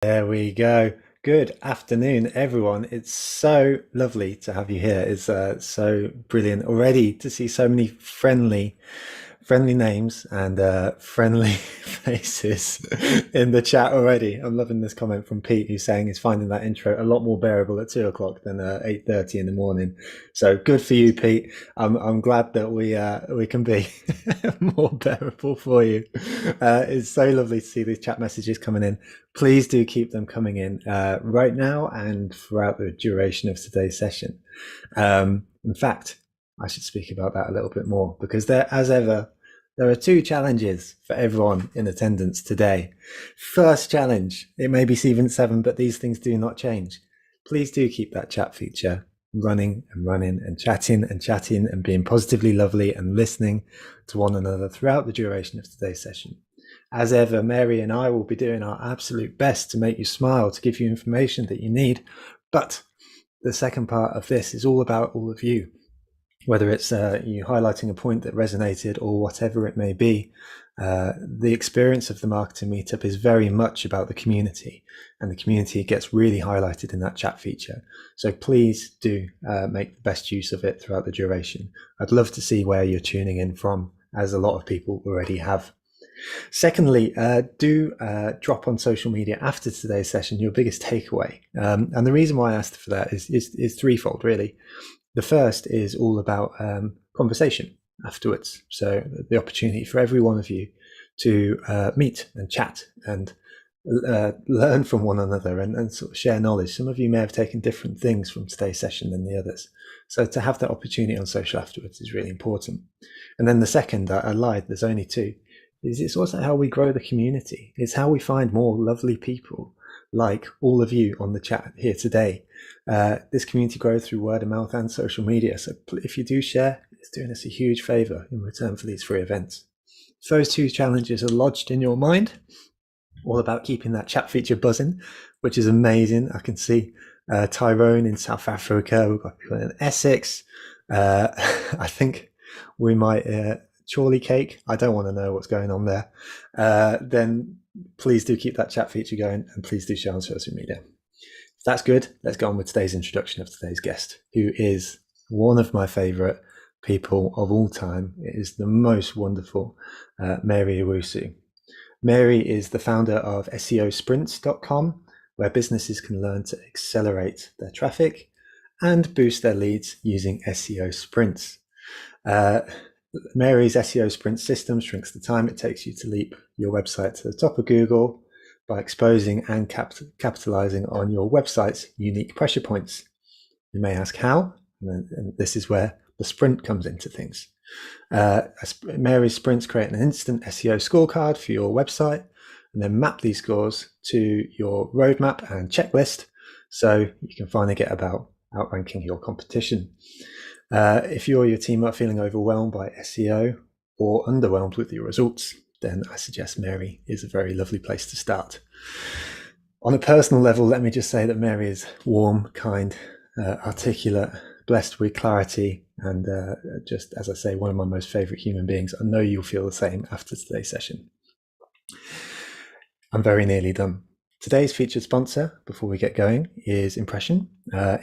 There we go. Good afternoon, everyone. It's so lovely to have you here. It's so brilliant already to see so many friendly names and friendly faces in the chat already. I'm loving this comment from Pete, who's saying he's finding that intro a lot more bearable at 2 o'clock than 8:30 in the morning. So good for you, Pete. I'm glad that we can be more bearable for you. It's so lovely to see these chat messages coming in. Please do keep them coming in right now and throughout the duration of today's session. In fact, I should speak about that a little bit more because as ever, there are two challenges for everyone in attendance today. First challenge, it may be seven, but these things do not change. Please do keep that chat feature running and chatting and being positively lovely and listening to one another throughout the duration of today's session. As ever, Mary and I will be doing our absolute best to make you smile, to give you information that you need. But the second part of this is all about all of you, whether it's you highlighting a point that resonated or whatever it may be. The experience of the marketing meetup is very much about the community, and the community gets really highlighted in that chat feature. So please do make the best use of it throughout the duration. I'd love to see where you're tuning in from, as a lot of people already have. Secondly, do drop on social media after today's session your biggest takeaway. And the reason why I asked for that is threefold, really. The first is all about conversation afterwards. So the opportunity for every one of you to meet and chat and learn from one another and sort of share knowledge. Some of you may have taken different things from today's session than the others. So to have that opportunity on social afterwards is really important. And then the second, I lied, there's only two, is it's also how we grow the community. It's how we find more lovely people like all of you on the chat here today. This community grows through word of mouth and social media. So if you do share, it's doing us a huge favor in return for these free events. If those two challenges are lodged in your mind, all about keeping that chat feature buzzing, which is amazing. I can see Tyrone in South Africa. We've got people in Essex. I think we might Chorley Cake. I don't want to know what's going on there. Then please do keep that chat feature going, and please do share on social media. If that's good, let's go on with today's introduction of today's guest, who is one of my favorite people of all time. It is the most wonderful Mary Owusu. Mary is the founder of SEOsprints.com, where businesses can learn to accelerate their traffic and boost their leads using SEO sprints. Mary's SEO sprint system shrinks the time it takes you to leap your website to the top of Google by exposing and capitalizing on your website's unique pressure points. You may ask how, and this is where the sprint comes into things. Mary's sprints create an instant SEO scorecard for your website and then map these scores to your roadmap and checklist so you can finally get about outranking your competition. If you or your team are feeling overwhelmed by SEO or underwhelmed with your results, then I suggest Mary is a very lovely place to start. On a personal level, let me just say that Mary is warm, kind, articulate, blessed with clarity, and just, as I say, one of my most favorite human beings. I know you'll feel the same after today's session. I'm very nearly done. Today's featured sponsor, before we get going, is Impression.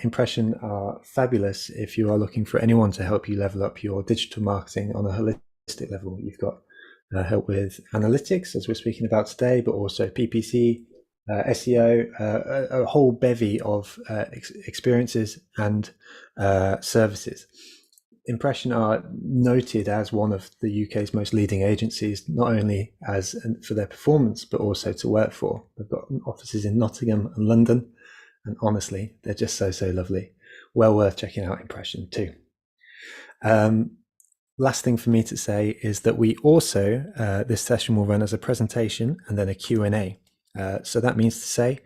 Impression are fabulous if you are looking for anyone to help you level up your digital marketing on a holistic level. You've got help with analytics, as we're speaking about today, but also PPC, SEO, a whole bevy of experiences and services. Impression are noted as one of the UK's most leading agencies, not only as for their performance, but also to work for. They've got offices in Nottingham and London, and honestly, they're just so lovely. Well worth checking out Impression too. Last thing for me to say is that we also, this session will run as a presentation and then a Q&A. So that means to say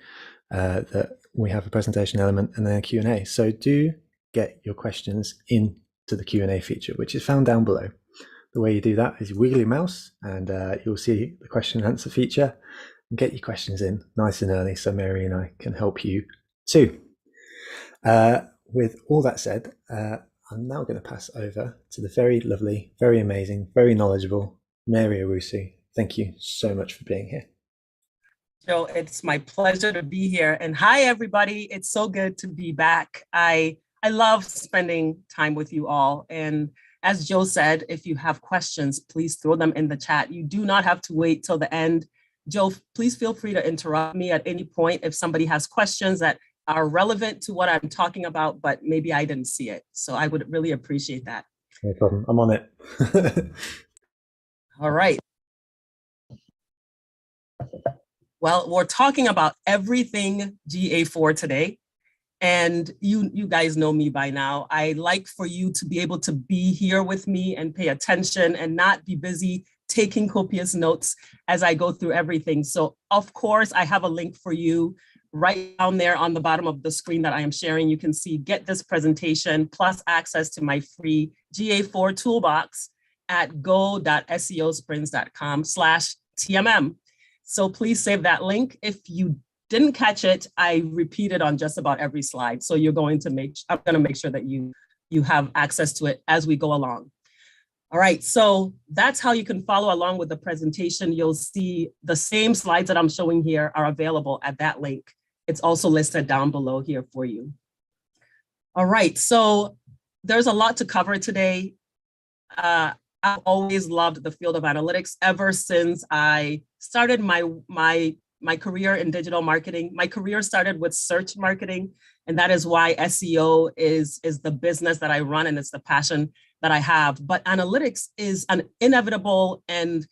that we have a presentation element and then a Q&A. So do get your questions in to the Q&A feature, which is found down below. The way you do that is you wiggle your mouse and you'll see the question and answer feature, and get your questions in nice and early so Mary and I can help you too. With all that said, I'm now going to pass over to the very lovely, very amazing, very knowledgeable Mary Owusu. Thank you so much for being here. Joe, it's my pleasure to be here. And hi, everybody. It's so good to be back. I love spending time with you all. And as Joe said, if you have questions, please throw them in the chat. You do not have to wait till the end. Joe, please feel free to interrupt me at any point if somebody has questions that are relevant to what I'm talking about, but maybe I didn't see it. So I would really appreciate that. No problem. I'm on it. All right. Well, we're talking about everything GA4 today. And you guys know me by now. I like for you to be able to be here with me and pay attention and not be busy taking copious notes as I go through everything. So of course, I have a link for you right down there on the bottom of the screen that I am sharing. You can see get this presentation plus access to my free GA4 toolbox at go.seosprints.com/TMM. So please save that link. If you didn't catch it, I repeat it on just about every slide. So I'm going to make sure that you have access to it as we go along. All right, so that's how you can follow along with the presentation. You'll see the same slides that I'm showing here are available at that link. It's also listed down below here for you. All right, so there's a lot to cover today. I've always loved the field of analytics ever since I started my career in digital marketing. My career started with search marketing, and that is why SEO is the business that I run and it's the passion that I have. But analytics is an inevitable and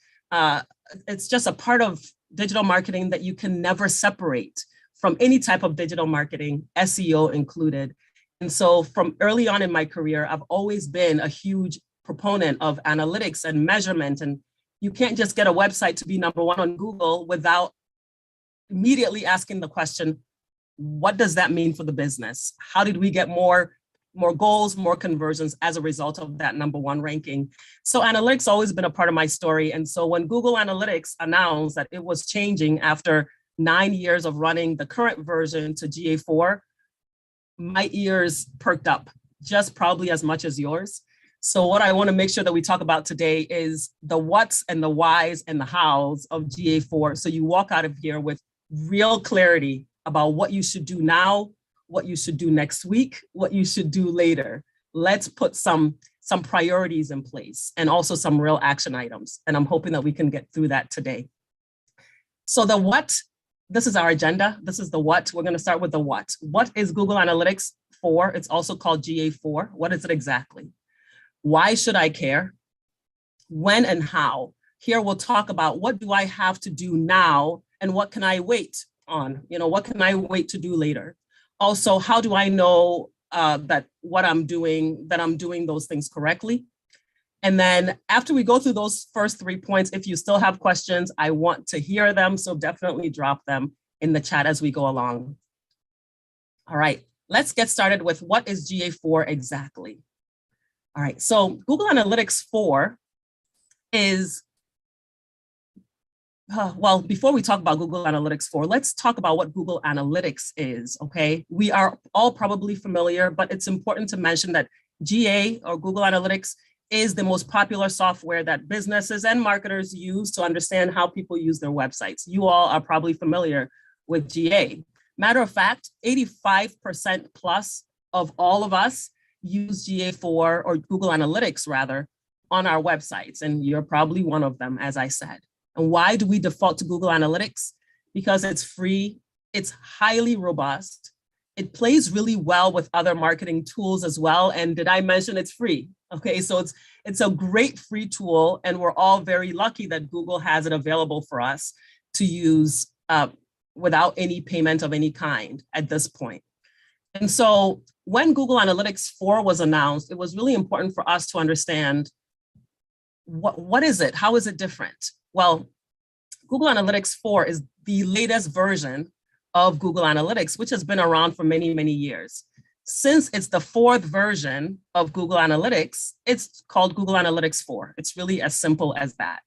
it's just a part of digital marketing that you can never separate from any type of digital marketing, SEO included. And so from early on in my career, I've always been a huge proponent of analytics and measurement. And you can't just get a website to be number one on Google without immediately asking the question, what does that mean for the business? How did we get more goals, more conversions as a result of that number one ranking? So analytics always been a part of my story. And so when Google Analytics announced that it was changing after 9 years of running the current version to GA4, my ears perked up just probably as much as yours. So what I want to make sure that we talk about today is the what's and the whys and the hows of GA4. So you walk out of here with real clarity about what you should do now, what you should do next week, what you should do later. Let's put some priorities in place and also some real action items. And I'm hoping that we can get through that today. So the what, this is our agenda. This is the what. We're going to start with the what. What is Google Analytics 4? It's also called GA4. What is it exactly? Why should I care? When and how? Here we'll talk about what do I have to do now and what can I wait on? What can I wait to do later? Also, how do I know that I'm doing those things correctly? And then after we go through those first 3 points, if you still have questions, I want to hear them. So definitely drop them in the chat as we go along. All right, let's get started with what is GA4 exactly? All right, so Google Analytics 4 is, well, before we talk about Google Analytics 4, let's talk about what Google Analytics is, okay? We are all probably familiar, but it's important to mention that GA or Google Analytics is the most popular software that businesses and marketers use to understand how people use their websites. You all are probably familiar with GA. Matter of fact, 85% plus of all of us use GA4 or Google Analytics rather on our websites. And you're probably one of them, as I said. And why do we default to Google Analytics? Because it's free, it's highly robust, it plays really well with other marketing tools as well. And did I mention it's free? Okay, so it's a great free tool and we're all very lucky that Google has it available for us to use without any payment of any kind at this point. And so when Google Analytics 4 was announced, it was really important for us to understand what is it? How is it different? Well, Google Analytics 4 is the latest version of Google Analytics, which has been around for many, many years. Since it's the 4th version of Google Analytics, it's called Google Analytics 4. It's really as simple as that.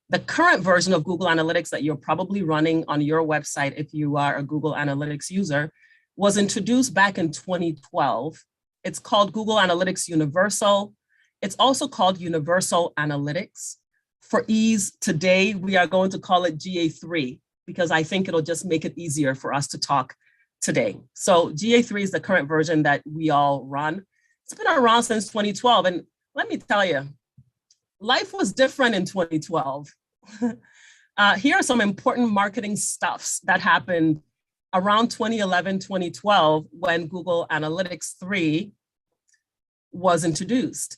The current version of Google Analytics that you're probably running on your website, if you are a Google Analytics user, was introduced back in 2012. It's called Google Analytics Universal. It's also called Universal Analytics. For ease, today we are going to call it GA3. because I think it'll just make it easier for us to talk today. So GA3 is the current version that we all run. It's been around since 2012. And let me tell you, life was different in 2012. Here are some important marketing stuffs that happened around 2011, 2012, when Google Analytics 3 was introduced.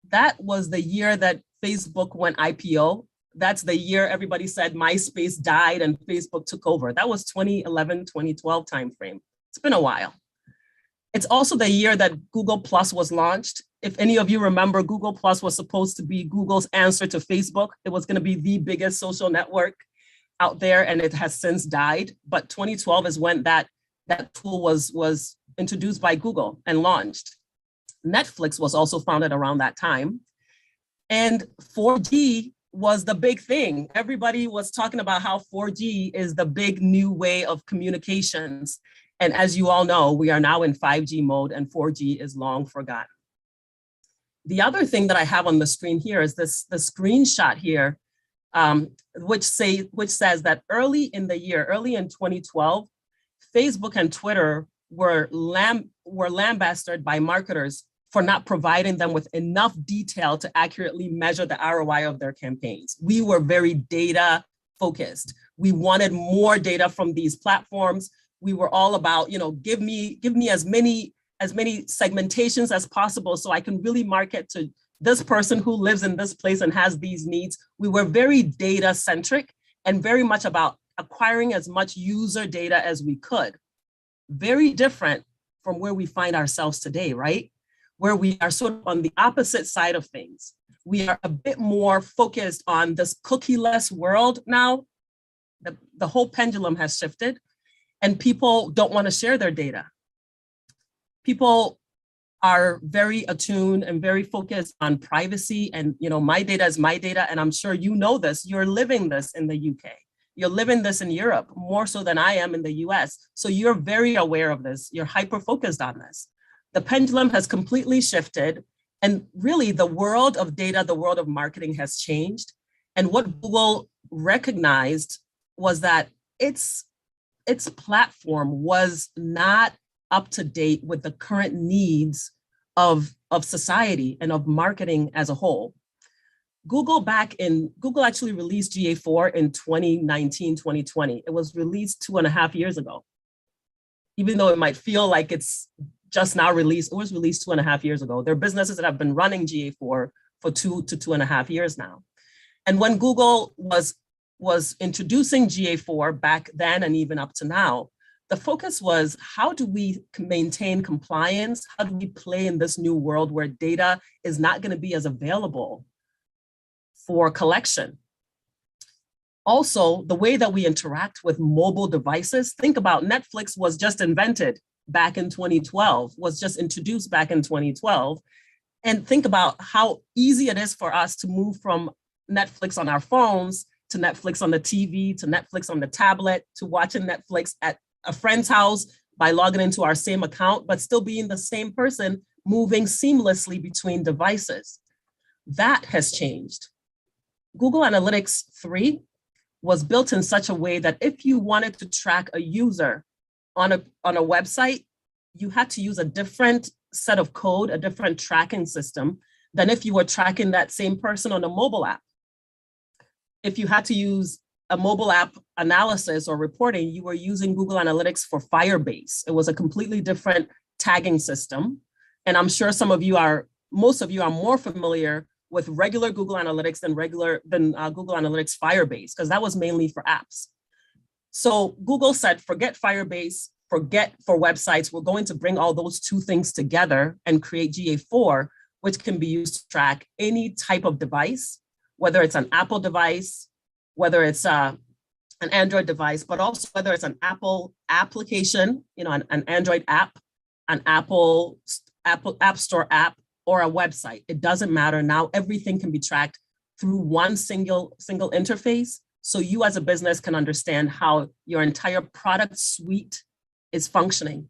That was the year that Facebook went IPO. That's the year everybody said MySpace died and Facebook took over. That was 2011, 2012 timeframe. It's been a while. It's also the year that Google Plus was launched. If any of you remember, Google Plus was supposed to be Google's answer to Facebook. It was going to be the biggest social network out there, and it has since died. But 2012 is when that tool was introduced by Google and launched. Netflix was also founded around that time. And 4G was the big thing. Everybody was talking about how 4G is the big new way of communications. And as you all know, we are now in 5G mode and 4G is long forgotten. The other thing that I have on the screen here is the screenshot here, which says that early in 2012, Facebook and Twitter were lambasted by marketers for not providing them with enough detail to accurately measure the ROI of their campaigns. We were very data focused. We wanted more data from these platforms. We were all about, give me as many segmentations as possible so I can really market to this person who lives in this place and has these needs. We were very data centric and very much about acquiring as much user data as we could. Very different from where we find ourselves today, right? Where we are sort of on the opposite side of things. We are a bit more focused on this cookie-less world now. The whole pendulum has shifted and people don't want to share their data. People are very attuned and very focused on privacy and, my data is my data. And I'm sure you know this, you're living this in the UK. You're living this in Europe more so than I am in the US. So you're very aware of this. You're hyper-focused on this. The pendulum has completely shifted. And really the world of data, the world of marketing has changed. And what Google recognized was that its platform was not up to date with the current needs of society and of marketing as a whole. Google actually released GA4 in 2019, 2020. It was released 2.5 years ago. Even though it might feel like it's just now released, it was released 2.5 years ago. There are businesses that have been running GA4 for 2 to 2.5 years now. And when Google was introducing GA4 back then and even up to now, the focus was, how do we maintain compliance? How do we play in this new world where data is not going to be as available for collection? Also, the way that we interact with mobile devices, think about Netflix was just invented back in 2012, was just introduced back in 2012. And think about how easy it is for us to move from Netflix on our phones to Netflix on the TV, to Netflix on the tablet, to watching Netflix at a friend's house by logging into our same account, but still being the same person moving seamlessly between devices. That has changed. Google Analytics 3 was built in such a way that if you wanted to track a user on a website, you had to use a different set of code, a different tracking system than if you were tracking that same person on a mobile app. If you had to use a mobile app analysis or reporting, you were using Google Analytics for Firebase. It was a completely different tagging system. And I'm sure most of you are more familiar with regular Google Analytics than Google Analytics Firebase, because that was mainly for apps. So Google said, forget Firebase, forget for websites. We're going to bring all those two things together and create GA4, which can be used to track any type of device, whether it's an Apple device, whether it's an Android device, but also whether it's an Apple application, an Android app, an Apple App Store app, or a website. It doesn't matter. Now everything can be tracked through one single interface. So you as a business can understand how your entire product suite is functioning.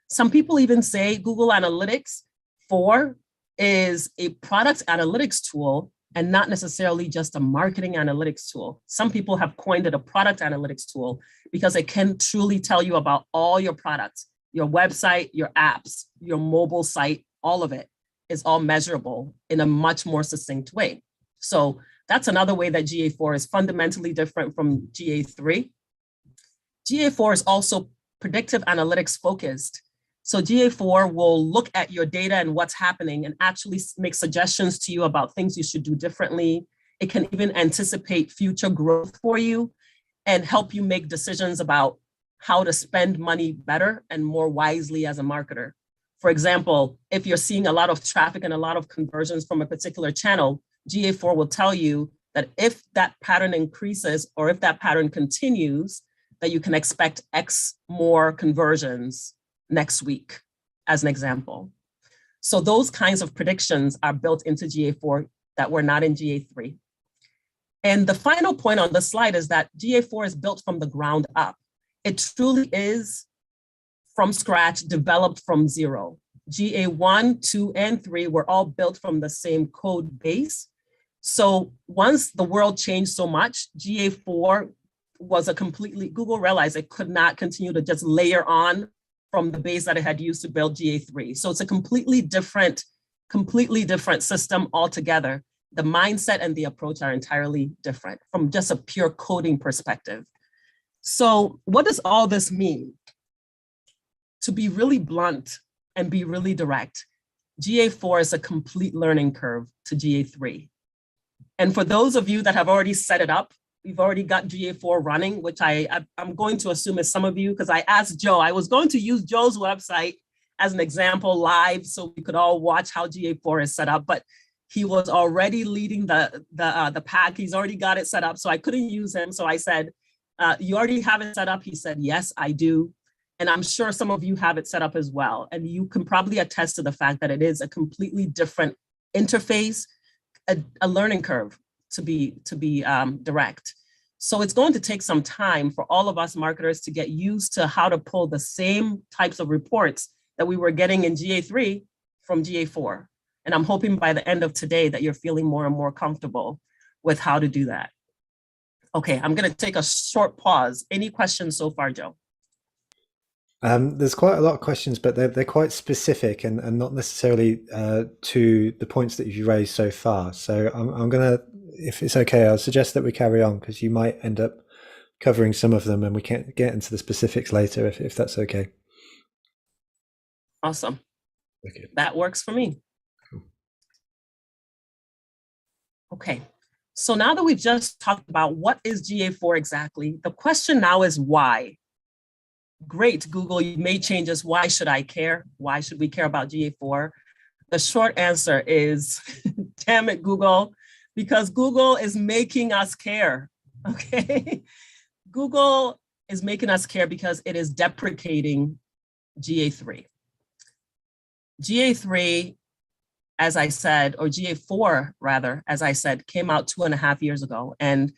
Some people even say Google Analytics 4 is a product analytics tool and not necessarily just a marketing analytics tool. Some people have coined it a product analytics tool because it can truly tell you about all your products, your website, your apps, your mobile site, all of it is all measurable in a much more succinct way. So that's another way that GA4 is fundamentally different from GA3. GA4 is also predictive analytics focused. So GA4 will look at your data and what's happening and actually make suggestions to you about things you should do differently. It can even anticipate future growth for you and help you make decisions about how to spend money better and more wisely as a marketer. For example, if you're seeing a lot of traffic and a lot of conversions from a particular channel, GA4 will tell you that if that pattern increases or if that pattern continues, that you can expect X more conversions next week, as an example. So those kinds of predictions are built into GA4 that were not in GA3. And the final point on the slide is that GA4 is built from the ground up. It truly is from scratch, developed from zero. GA1, 2, and 3 were all built from the same code base. So once the world changed so much, GA4 was Google realized it could not continue to just layer on from the base that it had used to build GA3. So it's a completely different system altogether. The mindset and the approach are entirely different from just a pure coding perspective. So what does all this mean? To be really blunt and be really direct, GA4 is a complete learning curve to GA3. And for those of you that have already set it up, we've already got GA4 running, which I'm going to assume is some of you, because I asked Joe, I was going to use Joe's website as an example live so we could all watch how GA4 is set up, but he was already leading the pack. He's already got it set up, so I couldn't use him. So I said, you already have it set up? He said, yes, I do. And I'm sure some of you have it set up as well. And you can probably attest to the fact that it is a completely different interface, a learning curve, to be direct. So it's going to take some time for all of us marketers to get used to how to pull the same types of reports that we were getting in GA3 from GA4. And I'm hoping by the end of today that you're feeling more and more comfortable with how to do that. Okay, I'm gonna take a short pause. Any questions so far, Joe? There's quite a lot of questions, but they're quite specific and not necessarily to the points that you've raised so far. So I'm gonna, if it's okay, I'll suggest that we carry on because you might end up covering some of them and we can get into the specifics later if that's okay. Awesome. Okay. That works for me. Cool. Okay. So now that we've just talked about what is GA4 exactly, the question now is why? Great, Google, you made changes. Why should I care? Why should we care about GA4? The short answer is, damn it, Google, because Google is making us care, okay? Google is making us care because it is deprecating GA3. GA3, as I said, or GA4 rather, as I said, came out 2.5 years ago. And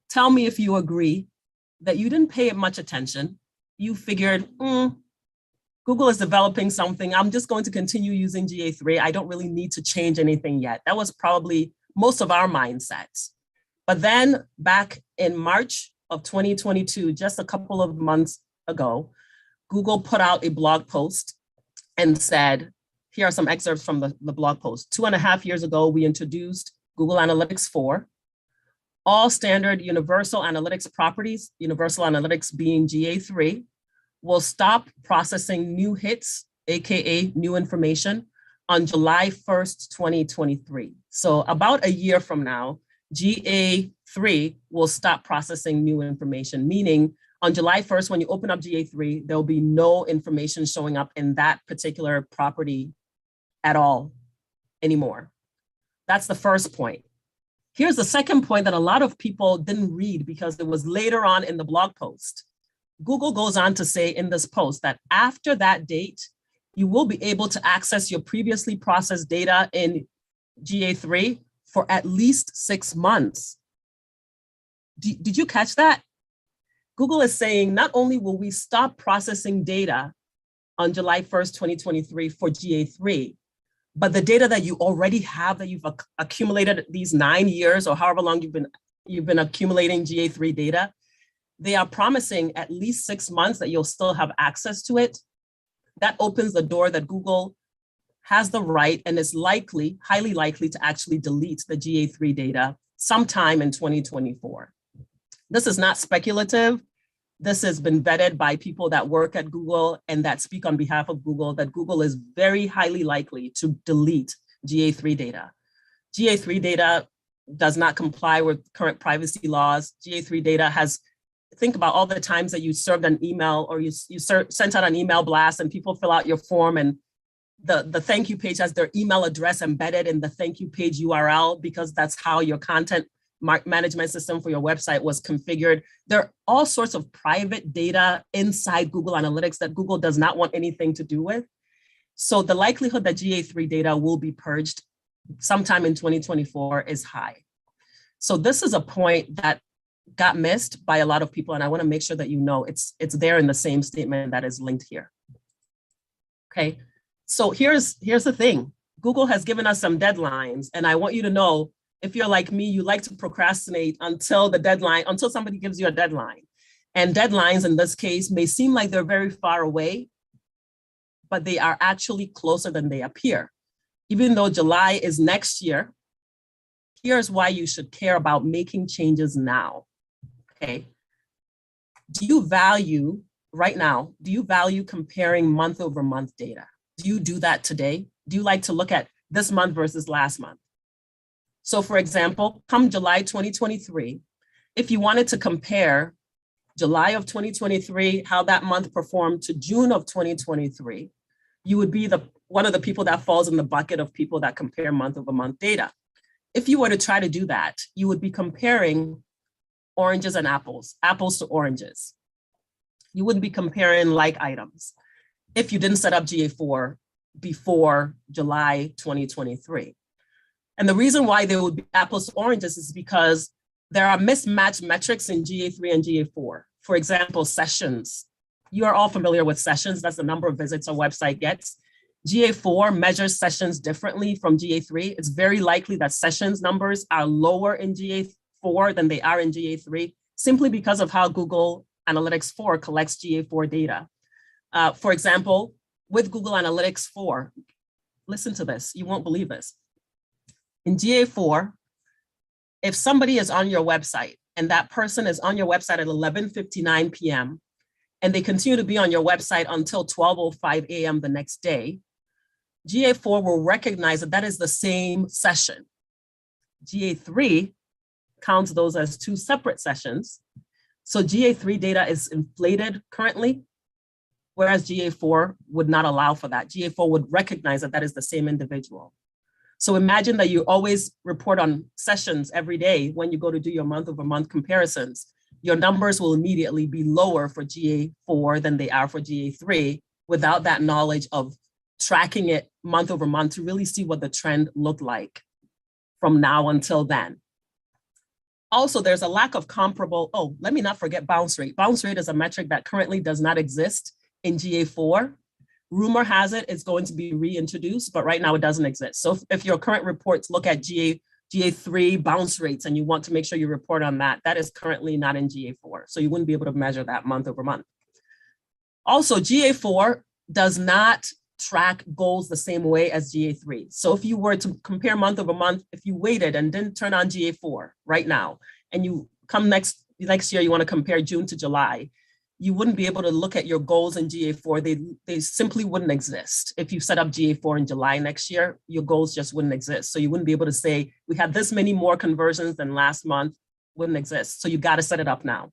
tell me if you agree that you didn't pay it much attention. You figured, Google is developing something. I'm just going to continue using GA3. I don't really need to change anything yet. That was probably most of our mindsets. But then back in March of 2022, just a couple of months ago, Google put out a blog post and said, here are some excerpts from the blog post. 2.5 years ago, we introduced Google Analytics 4. All standard universal analytics properties, universal analytics being GA3, will stop processing new hits, AKA new information, on July 1st, 2023. So about a year from now, GA3 will stop processing new information, meaning on July 1st, when you open up GA3, there'll be no information showing up in that particular property at all anymore. That's the first point. Here's the second point that a lot of people didn't read because it was later on in the blog post. Google goes on to say in this post that after that date, you will be able to access your previously processed data in GA3 for at least 6 months. Did you catch that? Google is saying not only will we stop processing data on July 1st, 2023 for GA3, But the data that you already have, that you've accumulated these 9 years or however long you've been accumulating GA3 data, they are promising at least 6 months that you'll still have access to it. That opens the door that Google has the right and is likely, highly likely, to actually delete the GA3 data sometime in 2024. This is not speculative. This has been vetted by people that work at Google and that speak on behalf of Google, that Google is very highly likely to delete GA3 data. GA3 data does not comply with current privacy laws. GA3 data has, think about all the times that you served an email or you sent out an email blast and people fill out your form and the thank you page has their email address embedded in the thank you page URL because that's how your content management system for your website was configured. There are all sorts of private data inside Google Analytics that Google does not want anything to do with. So the likelihood that GA3 data will be purged sometime in 2024 is high. So this is a point that got missed by a lot of people, and I want to make sure that you know it's there in the same statement that is linked here. Okay, so here's the thing. Google has given us some deadlines, and I want you to know, if you're like me, you like to procrastinate until the deadline, until somebody gives you a deadline. And deadlines in this case may seem like they're very far away, but they are actually closer than they appear. Even though July is next year, here's why you should care about making changes now, okay? Do you value, right now, do you value comparing month over month data? Do you do that today? Do you like to look at this month versus last month? So for example, come July 2023, if you wanted to compare July of 2023, how that month performed to June of 2023, you would be one of the people that falls in the bucket of people that compare month over month data. If you were to try to do that, you would be comparing oranges and apples, apples to oranges. You wouldn't be comparing like items if you didn't set up GA4 before July 2023. And the reason why there would be apples to oranges is because there are mismatched metrics in GA3 and GA4. For example, sessions. You are all familiar with sessions. That's the number of visits a website gets. GA4 measures sessions differently from GA3. It's very likely that sessions numbers are lower in GA4 than they are in GA3, simply because of how Google Analytics 4 collects GA4 data. For example, with Google Analytics 4, listen to this, you won't believe this. In GA4, if somebody is on your website and that person is on your website at 11:59 p.m. and they continue to be on your website until 12:05 a.m. the next day, GA4 will recognize that that is the same session. GA3 counts those as two separate sessions. So GA3 data is inflated currently, whereas GA4 would not allow for that. GA4 would recognize that that is the same individual. So imagine that you always report on sessions every day when you go to do your month over month comparisons. Your numbers will immediately be lower for GA4 than they are for GA3 without that knowledge of tracking it month over month to really see what the trend looked like from now until then. Also, there's a lack of comparable, let me not forget bounce rate. Bounce rate is a metric that currently does not exist in GA4. Rumor has it it's going to be reintroduced, but right now it doesn't exist. So if your current reports look at GA3 bounce rates and you want to make sure you report on that, that is currently not in GA4. So you wouldn't be able to measure that month over month. Also, GA4 does not track goals the same way as GA3. So if you were to compare month over month, if you waited and didn't turn on GA4 right now, and you come next year, you want to compare June to July, you wouldn't be able to look at your goals in GA4. They simply wouldn't exist. If you set up GA4 in July next year, your goals just wouldn't exist. So you wouldn't be able to say, we had this many more conversions than last month, wouldn't exist. So you got to set it up now.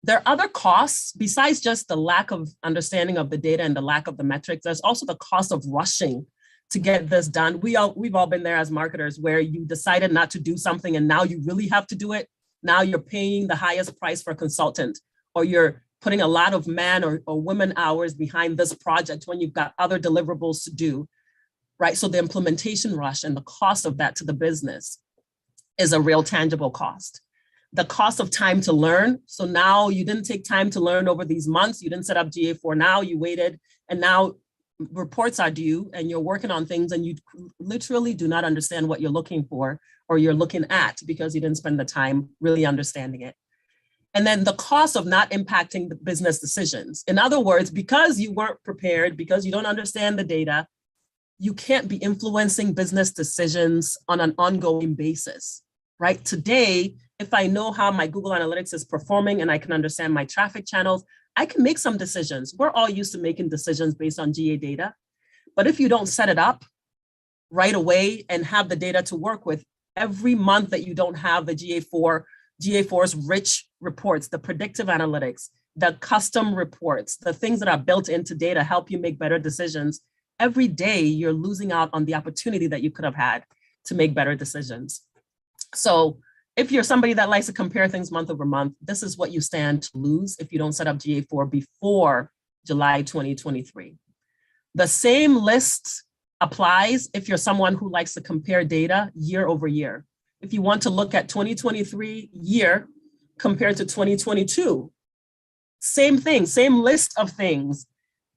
There are other costs besides just the lack of understanding of the data and the lack of the metrics. There's also the cost of rushing to get this done. We've all been there as marketers where you decided not to do something and now you really have to do it. Now you're paying the highest price for a consultant, or you're putting a lot of man or women hours behind this project when you've got other deliverables to do, right? So the implementation rush and the cost of that to the business is a real tangible cost. The cost of time to learn. So now you didn't take time to learn over these months. You didn't set up GA4 now, you waited. And now reports are due and you're working on things and you literally do not understand what you're looking for or you're looking at because you didn't spend the time really understanding it. And then the cost of not impacting the business decisions. In other words, because you weren't prepared, because you don't understand the data, you can't be influencing business decisions on an ongoing basis, right? Today, if I know how my Google Analytics is performing and I can understand my traffic channels, I can make some decisions. We're all used to making decisions based on GA data. But if you don't set it up right away and have the data to work with, every month that you don't have the GA4's rich reports, the predictive analytics, the custom reports, the things that are built into data help you make better decisions. Every day you're losing out on the opportunity that you could have had to make better decisions. So if you're somebody that likes to compare things month over month, this is what you stand to lose if you don't set up GA4 before July 2023. The same list applies if you're someone who likes to compare data year over year. If you want to look at 2023 year compared to 2022, same thing, same list of things.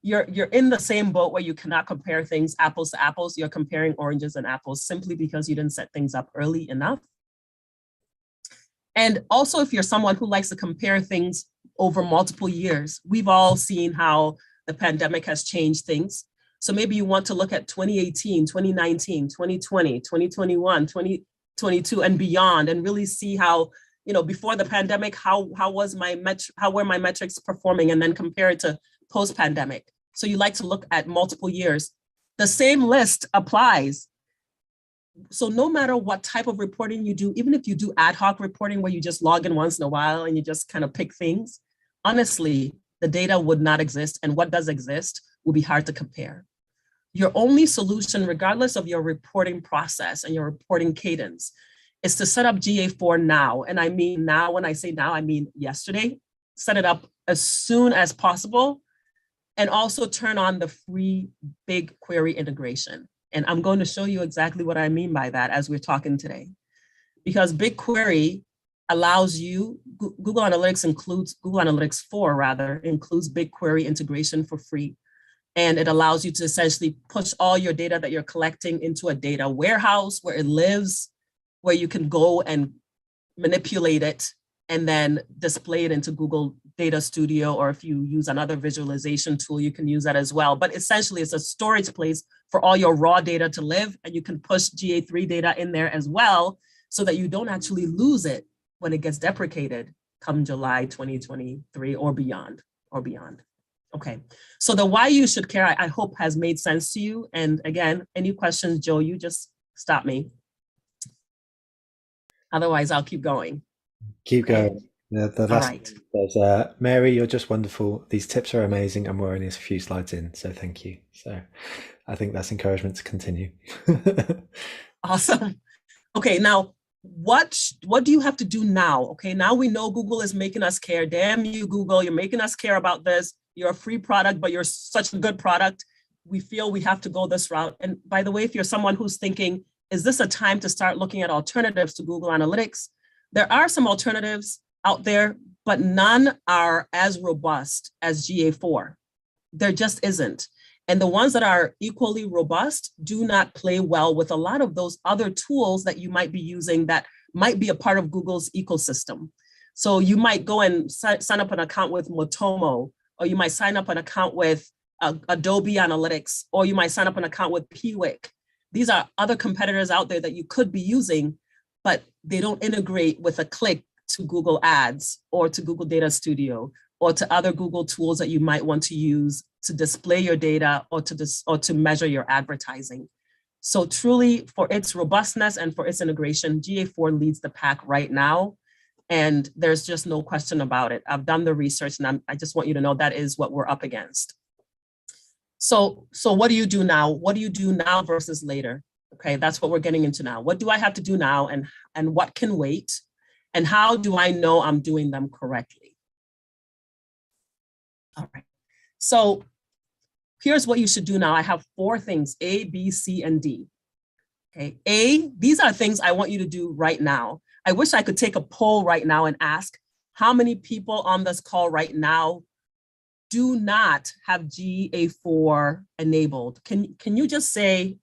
You're in the same boat where you cannot compare things apples to apples. You're comparing oranges and apples simply because you didn't set things up early enough. And also, if you're someone who likes to compare things over multiple years, we've all seen how the pandemic has changed things. So maybe you want to look at 2018, 2019, 2020, 2021, 2022 and beyond, and really see how, before the pandemic, how were my metrics performing, and then compare it to post-pandemic. So you like to look at multiple years. The same list applies. So no matter what type of reporting you do, even if you do ad hoc reporting where you just log in once in a while and you just kind of pick things, honestly, the data would not exist, and what does exist will be hard to compare. Your only solution, regardless of your reporting process and your reporting cadence, is to set up GA4 now. And I mean now, when I say now, I mean yesterday. Set it up as soon as possible, and also turn on the free BigQuery integration. And I'm going to show you exactly what I mean by that as we're talking today. Because BigQuery allows you, Google Analytics 4 rather, includes BigQuery integration for free. And it allows you to essentially push all your data that you're collecting into a data warehouse where it lives, where you can go and manipulate it and then display it into Google Data Studio, or if you use another visualization tool, you can use that as well. But essentially, it's a storage place for all your raw data to live, and you can push GA3 data in there as well, so that you don't actually lose it when it gets deprecated come July 2023 or beyond. Okay, so the why you should care, I hope has made sense to you. And again, any questions, Joe, you just stop me. Otherwise, I'll keep going. Keep going. The last All right. says, Mary, you're just wonderful. These tips are amazing, and we're only a few slides in, so thank you. So I think that's encouragement to continue. Awesome. Okay, now what do you have to do now? Okay, now we know Google is making us care. Damn you, Google, you're making us care about this. You're a free product, but you're such a good product. We feel we have to go this route. And by the way, if you're someone who's thinking, is this a time to start looking at alternatives to Google Analytics? There are some alternatives out there, but none are as robust as GA4. There just isn't. And the ones that are equally robust do not play well with a lot of those other tools that you might be using that might be a part of Google's ecosystem. So you might go and sign up an account with Motomo, or you might sign up an account with Adobe Analytics, or you might sign up an account with Piwik. These are other competitors out there that you could be using, but they don't integrate with a click to Google Ads or to Google Data Studio or to other Google tools that you might want to use to display your data or to measure your advertising. So truly, for its robustness and for its integration, GA4 leads the pack right now. And there's just no question about it. I've done the research, and I just want you to know that is what we're up against. So what do you do now? What do you do now versus later? Okay, that's what we're getting into now. What do I have to do now, and what can wait? And how do I know I'm doing them correctly? All right, so here's what you should do now. I have 4 things, A, B, C, and D. Okay, A, these are things I want you to do right now. I wish I could take a poll right now and ask how many people on this call right now do not have GA4 enabled, can you just say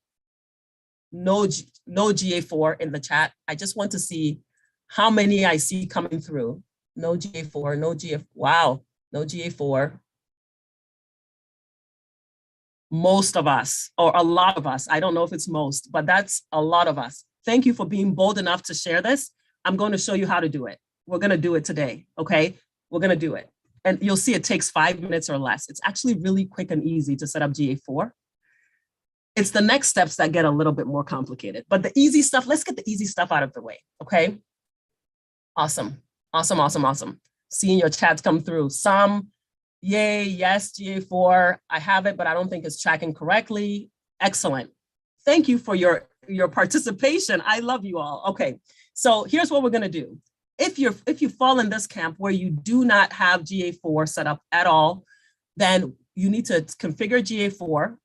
no GA4 in the chat? I just want to see how many I see coming through. No GA4, no GA4, wow, no GA4. Most of us, or a lot of us, I don't know if it's most, but that's a lot of us. Thank you for being bold enough to share this. I'm going to show you how to do it. We're going to do it today, okay? We're going to do it. And you'll see it takes 5 minutes or less. It's actually really quick and easy to set up GA4. It's the next steps that get a little bit more complicated, but the easy stuff, let's get the easy stuff out of the way, okay? Awesome, awesome, awesome, awesome. Seeing your chats come through. Some, yay, yes, GA4, I have it, but I don't think it's tracking correctly. Excellent. Thank you for your participation. I love you all. Okay, so here's what we're gonna do. If you fall in this camp where you do not have GA4 set up at all, then you need to configure GA4.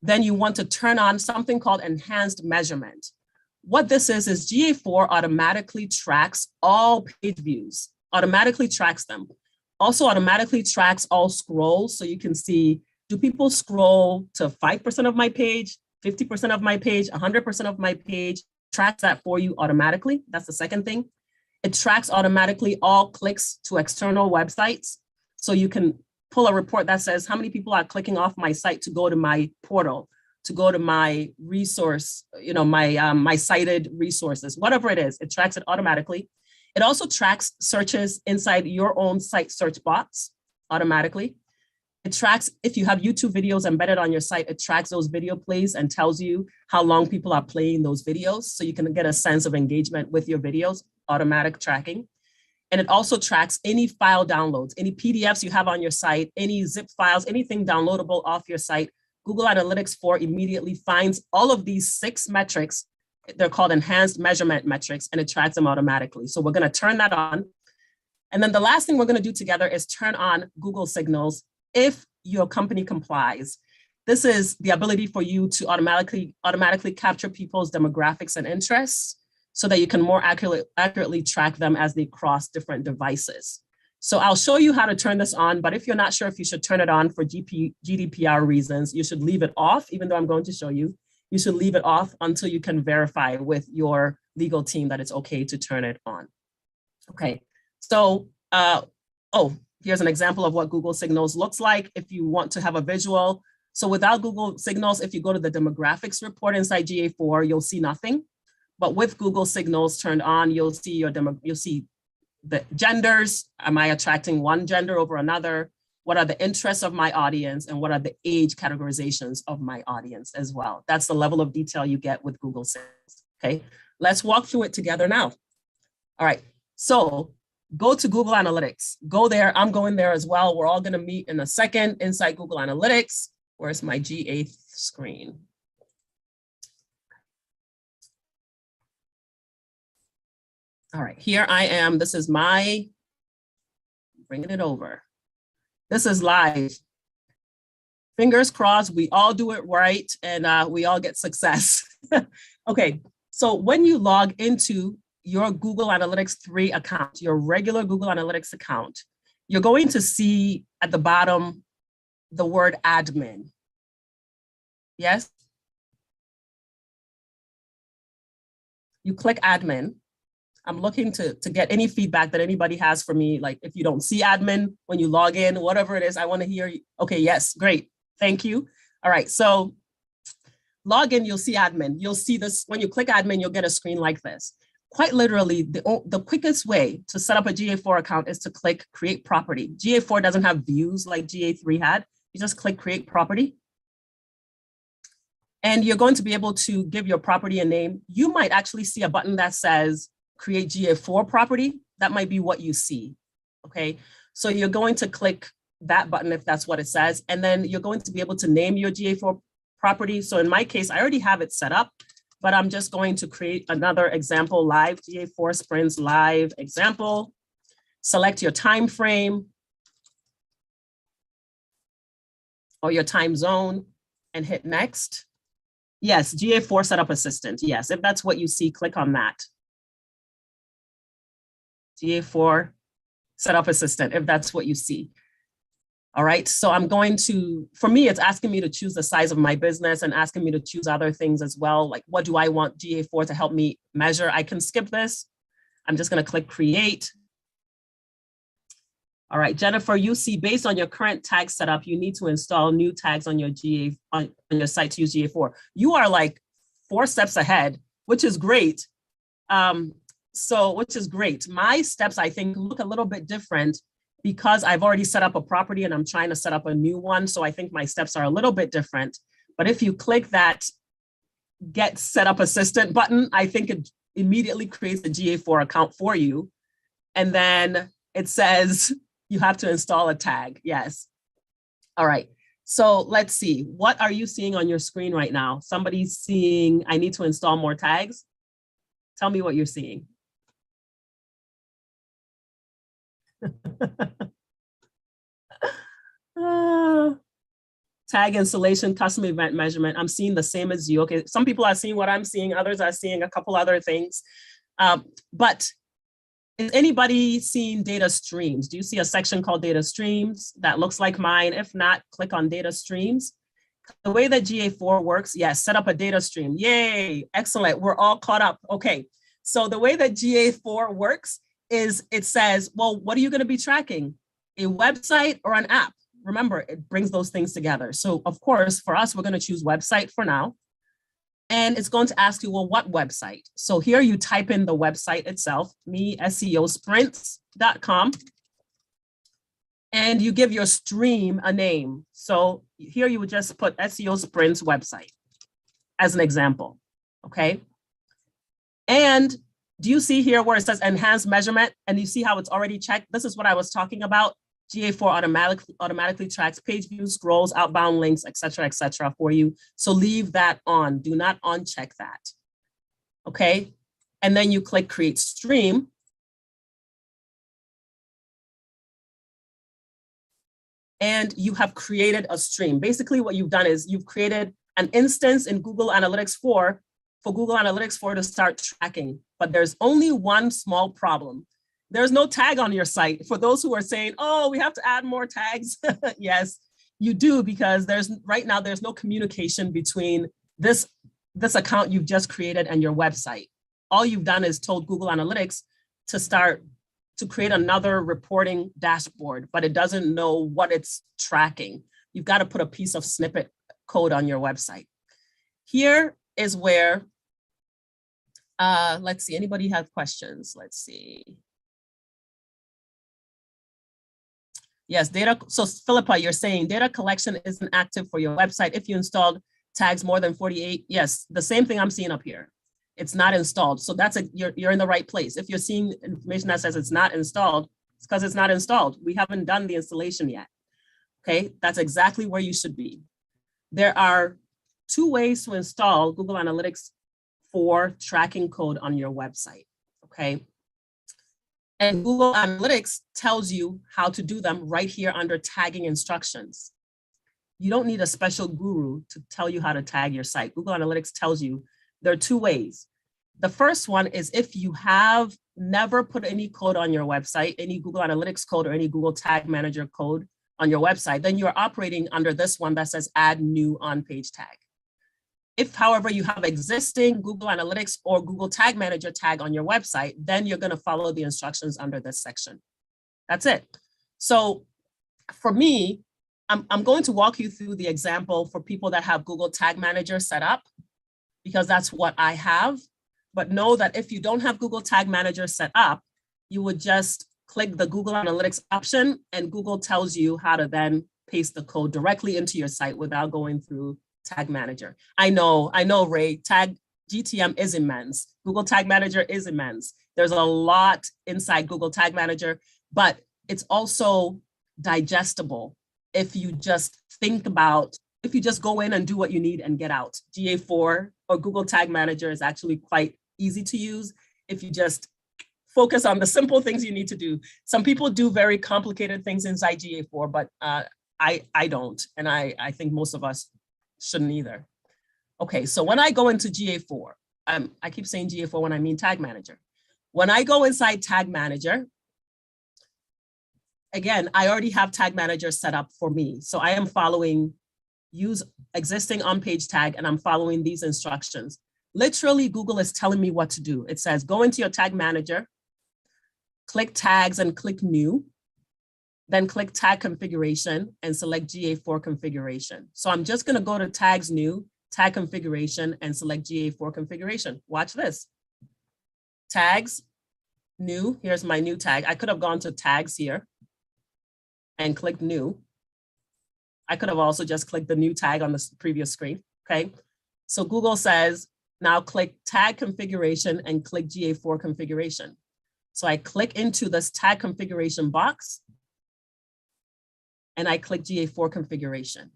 Then you want to turn on something called enhanced measurement. What this is GA4 automatically tracks all page views, automatically tracks them. Also automatically tracks all scrolls. So you can see, do people scroll to 5% of my page, 50% of my page, 100% of my page? Tracks that for you automatically. That's the second thing. It tracks automatically all clicks to external websites. So you can pull a report that says how many people are clicking off my site to go to my portal, to go to my resource, my cited resources, whatever it is, it tracks it automatically. It also tracks searches inside your own site search box automatically. It tracks, if you have YouTube videos embedded on your site, it tracks those video plays and tells you how long people are playing those videos. So you can get a sense of engagement with your videos, automatic tracking. And it also tracks any file downloads, any PDFs you have on your site, any zip files, anything downloadable off your site. Google Analytics 4 immediately finds all of these 6 metrics. They're called enhanced measurement metrics, and it tracks them automatically. So we're going to turn that on. And then the last thing we're going to do together is turn on Google Signals if your company complies. This is the ability for you to automatically capture people's demographics and interests so that you can more accurately track them as they cross different devices. So I'll show you how to turn this on, but if you're not sure if you should turn it on for GDPR reasons, you should leave it off, even though I'm going to show you. You should leave it off until you can verify with your legal team that it's okay to turn it on. Okay, so, here's an example of what Google Signals looks like if you want to have a visual. So without Google Signals, if you go to the demographics report inside GA4, you'll see nothing. But with Google Signals turned on, you'll see the genders. Am I attracting one gender over another? What are the interests of my audience? And what are the age categorizations of my audience as well? That's the level of detail you get with Google Signals, okay? Let's walk through it together now. All right, so go to Google Analytics. Go there, I'm going there as well. We're all gonna meet in a second inside Google Analytics. Where's my GA screen? All right, here I am. This is bringing it over. This is live. Fingers crossed, we all do it right and we all get success. Okay, so when you log into your Google Analytics 3 account, your regular Google Analytics account, you're going to see at the bottom the word admin. Yes? You click admin. I'm looking to get any feedback that anybody has for me. Like if you don't see admin when you log in, whatever it is, I want to hear you. Okay, yes, great. Thank you. All right, so log in, you'll see admin. You'll see this, when you click admin, you'll get a screen like this. Quite literally, the quickest way to set up a GA4 account is to click create property. GA4 doesn't have views like GA3 had. You just click create property. And you're going to be able to give your property a name. You might actually see a button that says create GA4 property. That might be what you see, okay? So you're going to click that button if that's what it says, and then you're going to be able to name your GA4 property. So in my case, I already have it set up, but I'm just going to create another example, live GA4 sprints live example. Select your time frame or your time zone and hit next. Yes, GA4 setup assistant. Yes, if that's what you see, click on that. GA4 setup assistant, if that's what you see. All right, so I'm going to, for me, it's asking me to choose the size of my business and asking me to choose other things as well. Like, what do I want GA4 to help me measure? I can skip this. I'm just going to click create. All right, Jennifer, you see, based on your current tag setup, you need to install new tags on your on your site to use GA4. You are like 4 steps ahead, which is great. Which is great. My steps, I think, look a little bit different because I've already set up a property and I'm trying to set up a new one. So I think my steps are a little bit different. But if you click that Get Setup Assistant button, I think it immediately creates a GA4 account for you. And then it says you have to install a tag. Yes. All right. So let's see. What are you seeing on your screen right now? Somebody's seeing, I need to install more tags. Tell me what you're seeing. Tag installation, custom event measurement. I'm seeing the same as you. Okay, some people are seeing what I'm seeing, others are seeing a couple other things. But is anybody seeing data streams? Do you see a section called data streams that looks like mine? If not, click on data streams. The way that GA4 works, yes, set up a data stream. Yay, excellent, we're all caught up. Okay, so the way that GA4 works is it says, well, what are you gonna be tracking? A website or an app? Remember, it brings those things together. So of course, for us, we're gonna choose website for now. And it's going to ask you, well, what website? So here you type in the website itself, SEOsprints.com. And you give your stream a name. So here you would just put SEO Sprints website as an example, okay? And do you see here where it says enhanced measurement and you see how it's already checked? This is what I was talking about. GA4 automatically tracks page views, scrolls, outbound links, et cetera, for you. So leave that on, do not uncheck that, okay? And then you click create stream. And you have created a stream. Basically what you've done is you've created an instance in Google Analytics 4 for Google Analytics 4 to start tracking, but there's only one small problem. There's no tag on your site. For those who are saying, oh, we have to add more tags. Yes, you do, because right now there's no communication between this account you've just created and your website. All you've done is told Google Analytics to create another reporting dashboard, but it doesn't know what it's tracking. You've got to put a piece of snippet code on your website. Here is where, let's see, anybody have questions? Let's see. Yes, data. So Philippa, you're saying data collection isn't active for your website if you installed tags more than 48. Yes, the same thing I'm seeing up here. It's not installed. So you're in the right place. If you're seeing information that says it's not installed, it's because it's not installed. We haven't done the installation yet. Okay, that's exactly where you should be. There are 2 ways to install Google Analytics 4 tracking code on your website. Okay. And Google Analytics tells you how to do them right here under tagging instructions. You don't need a special guru to tell you how to tag your site. Google Analytics tells you there are 2 ways. The first one is if you have never put any code on your website, any Google Analytics code or any Google Tag Manager code on your website, then you're operating under this one that says add new on-page tag. If, however, you have existing Google Analytics or Google Tag Manager tag on your website, then you're going to follow the instructions under this section. That's it. So for me, I'm going to walk you through the example for people that have Google Tag Manager set up, because that's what I have. But know that if you don't have Google Tag Manager set up, you would just click the Google Analytics option and Google tells you how to then paste the code directly into your site without going through Tag Manager. I know, Ray, GTM is immense. Google Tag Manager is immense. There's a lot inside Google Tag Manager, but it's also digestible if you just if you just go in and do what you need and get out. GA4 or Google Tag Manager is actually quite easy to use if you just focus on the simple things you need to do. Some people do very complicated things inside GA4, but I don't, and I think most of us shouldn't either. Okay, so when I go into GA4, I keep saying GA4 when I mean Tag Manager. When I go inside Tag Manager, again, I already have Tag Manager set up for me. So I am following use existing on-page tag, and I'm following these instructions. Literally, Google is telling me what to do. It says, go into your Tag Manager, click Tags and click New, then click Tag Configuration and select GA4 Configuration. So I'm just gonna go to Tags New, Tag Configuration, and select GA4 Configuration. Watch this. Tags, New, here's my new tag. I could have gone to Tags here and clicked New. I could have also just clicked the new tag on the previous screen, okay? So Google says, now click Tag Configuration and click GA4 Configuration. So I click into this tag configuration box and I click GA4 Configuration.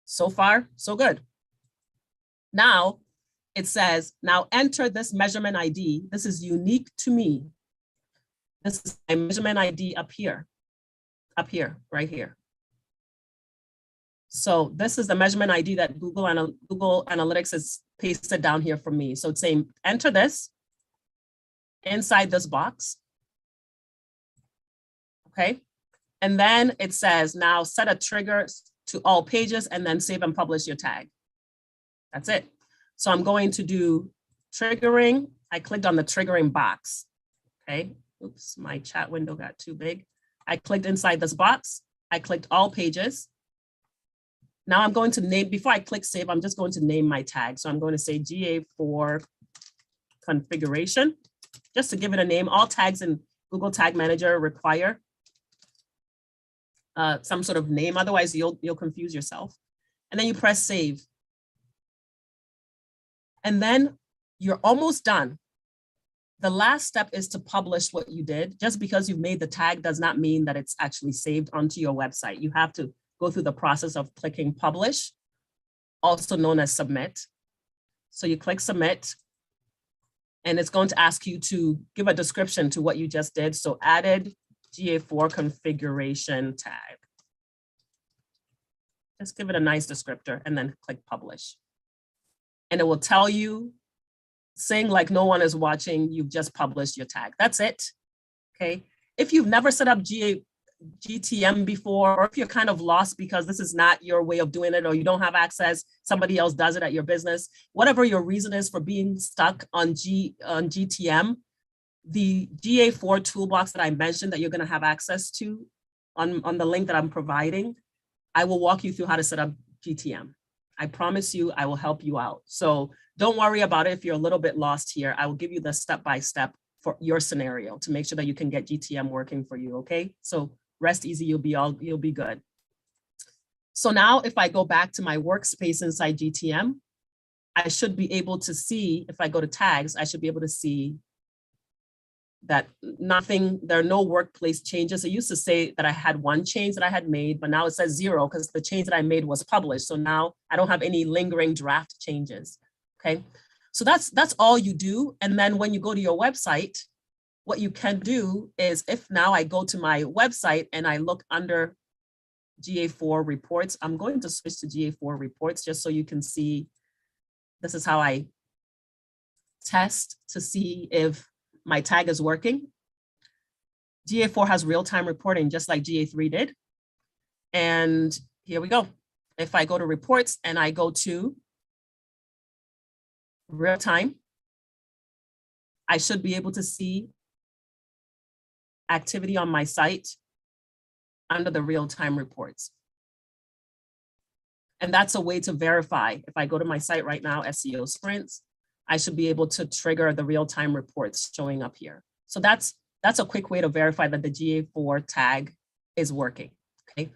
So far, so good. Now it says, now enter this measurement ID. This is unique to me. This is my measurement ID up here, right here. So this is the measurement ID that Google Analytics has pasted down here for me. So it's saying, enter this inside this box, okay? And then it says, now set a trigger to all pages and then save and publish your tag. That's it. So I'm going to do triggering. I clicked on the triggering box, okay? Oops, my chat window got too big. I clicked inside this box. I clicked all pages. Now I'm going to name, before I click save, I'm just going to name my tag. So I'm going to say GA4 configuration, just to give it a name. All tags in Google Tag Manager require some sort of name, otherwise you'll confuse yourself. And then you press save. And then you're almost done. The last step is to publish what you did. Just because you've made the tag does not mean that it's actually saved onto your website. You have to go through the process of clicking publish, also known as submit. So you click submit, and it's going to ask you to give a description to what you just did. So added GA4 configuration tag. Just give it a nice descriptor and then click publish. And it will tell you, saying like no one is watching, you've just published your tag. That's it, okay? If you've never set up GTM before, or if you're kind of lost because this is not your way of doing it, or you don't have access, somebody else does it at your business, whatever your reason is for being stuck on GTM, the GA4 toolbox that I mentioned that you're gonna have access to on the link that I'm providing, I will walk you through how to set up GTM. I promise you, I will help you out. So don't worry about it if you're a little bit lost here. I will give you the step-by-step for your scenario to make sure that you can get GTM working for you, okay? So rest easy, you'll be good. So now if I go back to my workspace inside GTM, I should be able to see, if I go to tags, I should be able to see that there are no workplace changes. It used to say that I had one change that I had made, but now it says 0 because the change that I made was published. So now I don't have any lingering draft changes, okay? So that's all you do. And then when you go to your website, what you can do is, if now I go to my website and I look under GA4 reports, I'm going to switch to GA4 reports just so you can see, this is how I test to see if my tag is working. GA4 has real-time reporting just like GA3 did. And here we go. If I go to reports and I go to real-time, I should be able to see activity on my site under the real-time reports. And that's a way to verify. If I go to my site right now, SEO Sprints, I should be able to trigger the real-time reports showing up here. So that's a quick way to verify that the GA4 tag is working, okay?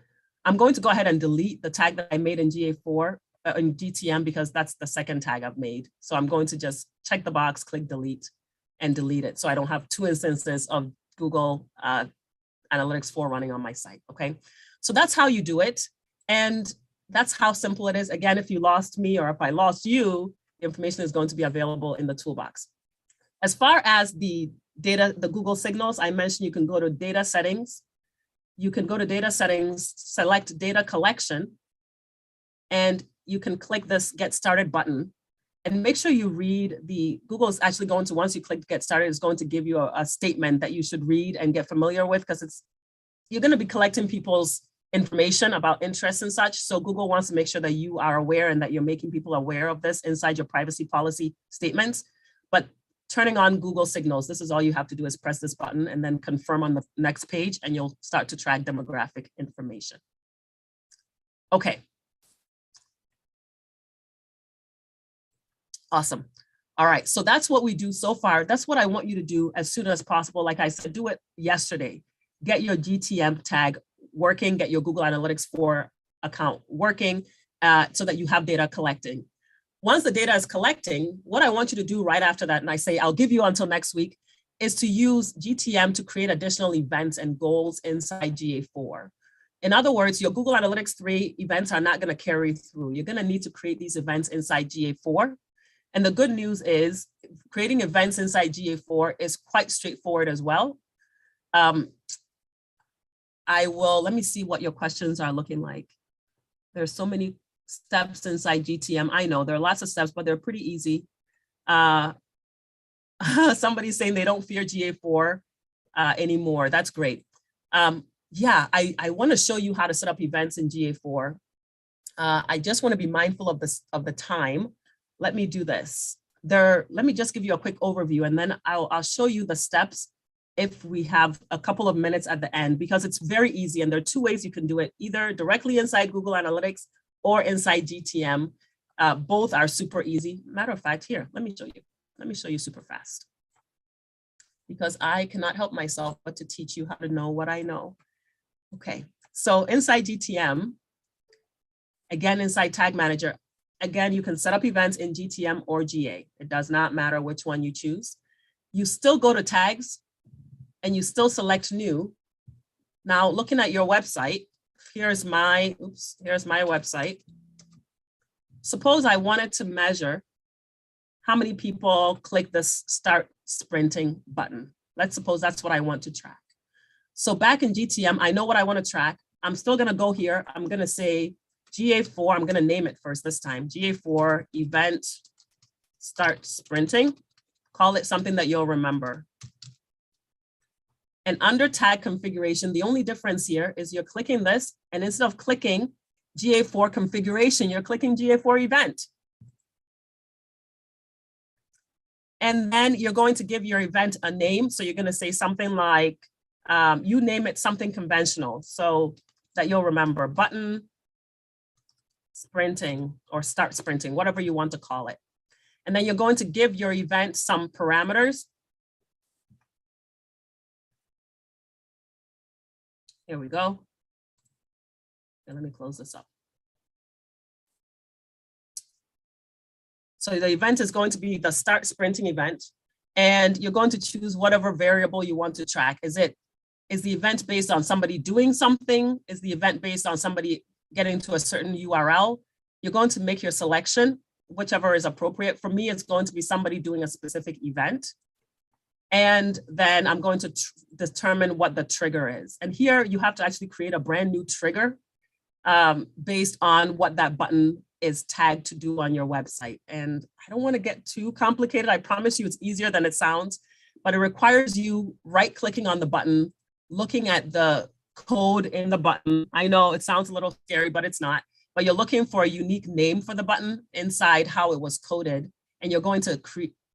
I'm going to go ahead and delete the tag that I made in GA4, in GTM, because that's the second tag I've made. So I'm going to just check the box, click delete, and delete it. So I don't have two instances of Google Analytics 4 running on my site, okay? So that's how you do it. And that's how simple it is. Again, if you lost me or if I lost you, the information is going to be available in the toolbox. As far as the data, the Google signals, I mentioned you can go to data settings. You can go to data settings, select data collection, and you can click this get started button. And make sure you read Google is actually going to, once you click get started, is going to give you a statement that you should read and get familiar with, because you're going to be collecting people's information about interests and such. So Google wants to make sure that you are aware and that you're making people aware of this inside your privacy policy statements. But turning on Google Signals, this is all you have to do is press this button and then confirm on the next page, and you'll start to track demographic information. Okay. Awesome. All right, so that's what we do so far. That's what I want you to do as soon as possible. Like I said, do it yesterday. Get your GTM tag working, get your Google Analytics 4 account working so that you have data collecting. Once the data is collecting, what I want you to do right after that, and I say I'll give you until next week, is to use GTM to create additional events and goals inside GA4. In other words, your Google Analytics 3 events are not going to carry through. You're going to need to create these events inside GA4. And the good news is creating events inside GA4 is quite straightforward as well. Let me see what your questions are looking like. There's so many steps inside GTM. I know there are lots of steps, but they're pretty easy. Somebody's saying they don't fear GA4 anymore. That's great. Yeah, I want to show you how to set up events in GA4. I just want to be mindful of the time. Let me do this. Let me just give you a quick overview, and then I'll show you the steps if we have a couple of minutes at the end, because it's very easy. And there are two ways you can do it, either directly inside Google Analytics or inside GTM. Both are super easy. Matter of fact, here, let me show you. Let me show you super fast, because I cannot help myself but to teach you how to know what I know. Okay, so inside GTM, again, inside Tag Manager, again, you can set up events in GTM or GA. It does not matter which one you choose. You still go to tags and you still select new. Now, looking at your website, here's my website. Suppose I wanted to measure how many people click this start sprinting button. Let's suppose that's what I want to track. So back in GTM, I know what I want to track. I'm still going to go here. I'm going to say GA4. I'm going to name it first this time. GA4 event start sprinting. Call it something that you'll remember. And under tag configuration, the only difference here is you're clicking this, and instead of clicking GA4 configuration, you're clicking GA4 event. And then you're going to give your event a name. So you're going to say something like, you name it something conventional so that you'll remember, button sprinting or start sprinting, whatever you want to call it. And then you're going to give your event some parameters. Here we go. And let me close this up. So the event is going to be the start sprinting event, and you're going to choose whatever variable you want to track. Is the event based on somebody doing something? Is the event based on somebody getting to a certain URL? You're going to make your selection, whichever is appropriate. For me, it's going to be somebody doing a specific event. And then I'm going to determine what the trigger is. And here you have to actually create a brand new trigger based on what that button is tagged to do on your website. And I don't want to get too complicated. I promise you it's easier than it sounds, but it requires you right-clicking on the button, looking at the code in the button. I know it sounds a little scary, but it's not. But you're looking for a unique name for the button inside how it was coded. And you're going to